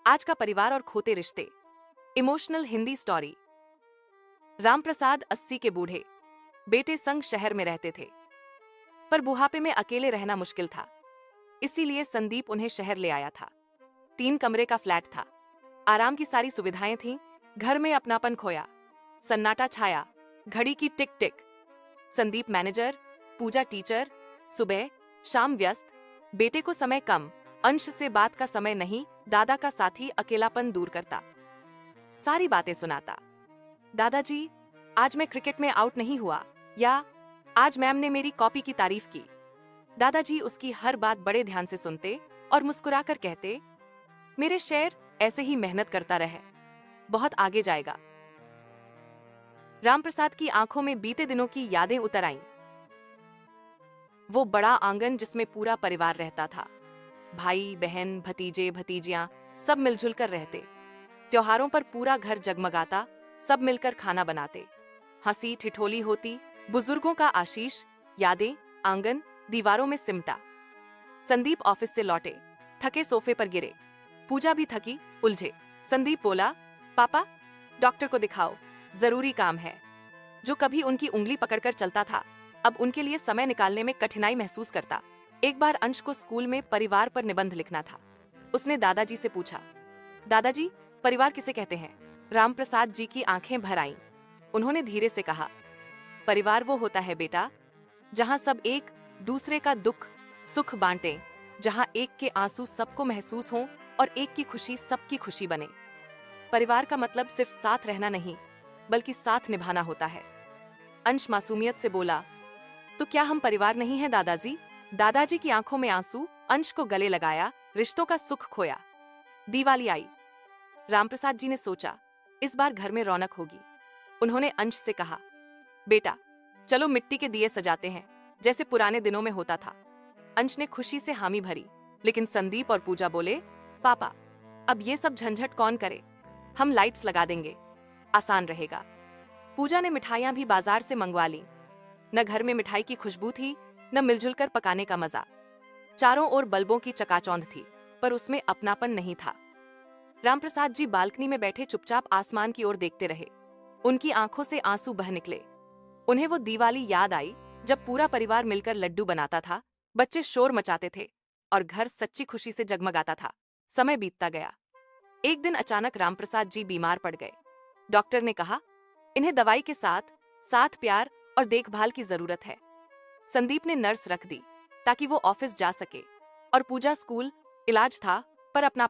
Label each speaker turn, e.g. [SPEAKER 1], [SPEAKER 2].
[SPEAKER 1] आज का परिवार और खोते रिश्ते। Emotional Hindi story. रामप्रसाद 80 के बूढ़े बेटे संग शहर में रहते थे, पर बुढ़ापे में अकेले रहना मुश्किल था। इसीलिए संदीप उन्हें शहर ले आया था। 3 कमरे का फ्लैट था, आराम की सारी सुविधाएं थीं। घर में अपनापन खोया, सन्नाटा छाया, घड़ी की टिक टिक। संदीप मैनेजर, पूजा टीचर, सुबह शाम व्यस्त, बेटे को समय कम, अंश से बात का समय नहीं, दादा का साथी अकेलापन दूर करता, सारी बातें सुनाता। दादाजी, आज मैं क्रिकेट में आउट नहीं हुआ, या आज मैम ने मेरी कॉपी की तारीफ की। दादाजी उसकी हर बात बड़े ध्यान से सुनते और मुस्कुराकर कहते, मेरे शेर ऐसे ही मेहनत करता रहे, बहुत आगे जाएगा। रामप्रसाद की आंखों में बीते दिनों की यादें उतर आईं। वो बड़ा आंगन जिसमें पूरा परिवार रहता था, भाई बहन भतीजे भतीजियां सब मिलजुल कर रहते। त्योहारों पर पूरा घर जगमगाता, सब मिलकर खाना बनाते, हंसी ठिठोली होती, बुजुर्गों का आशीष, यादें आंगन दीवारों में सिमटा। संदीप ऑफिस से लौटे, थके सोफे पर गिरे। पूजा भी थकी, उलझे। संदीप बोला, पापा डॉक्टर को दिखाओ, जरूरी काम है। जो कभी उनकी उंगली पकड़कर चलता था, अब उनके लिए समय निकालने में कठिनाई महसूस करता। एक बार अंश को स्कूल में परिवार पर निबंध लिखना था। उसने दादाजी से पूछा, दादाजी परिवार किसे कहते हैं? रामप्रसाद जी की आंखें भर आईं। उन्होंने धीरे से कहा, परिवार वो होता है बेटा, जहां सब एक दूसरे का दुख सुख बांटें, जहां एक के आंसू सबको महसूस हों और एक की खुशी सबकी खुशी बने। परिवार का मतलब सिर्फ साथ रहना नहीं, बल्कि साथ निभाना होता है। अंश मासूमियत से बोला, तो क्या हम परिवार नहीं हैं दादाजी? दादाजी की आंखों में आंसू, अंश को गले लगाया, रिश्तों का सुख खोया। दिवाली आई। रामप्रसाद जी ने सोचा, इस बार घर में रौनक होगी। उन्होंने अंश से कहा, बेटा चलो मिट्टी के दिए सजाते हैं, जैसे पुराने दिनों में होता था। अंश ने खुशी से हामी भरी, लेकिन संदीप और पूजा बोले, पापा अब ये सब झंझट कौन करे, हम लाइट्स लगा देंगे, आसान रहेगा। पूजा ने मिठाइयां भी बाजार से मंगवा ली। न घर में मिठाई की खुशबू थी, न मिलजुल कर पकाने का मजा। चारों ओर बल्बों की चकाचौंध थी, पर उसमें अपनापन नहीं था। रामप्रसाद जी बालकनी में बैठे चुपचाप आसमान की ओर देखते रहे। उनकी आंखों से आंसू बह निकले। उन्हें वो दिवाली याद आई जब पूरा परिवार मिलकर लड्डू बनाता था, बच्चे शोर मचाते थे और घर सच्ची खुशी से जगमगाता था। समय बीतता गया। एक दिन अचानक रामप्रसाद जी बीमार पड़ गए। डॉक्टर ने कहा, इन्हें दवाई के साथ साथ प्यार और देखभाल की जरूरत है। संदीप ने नर्स रख दी ताकि वो ऑफिस जा सके, और पूजा स्कूल। इलाज था, पर अपना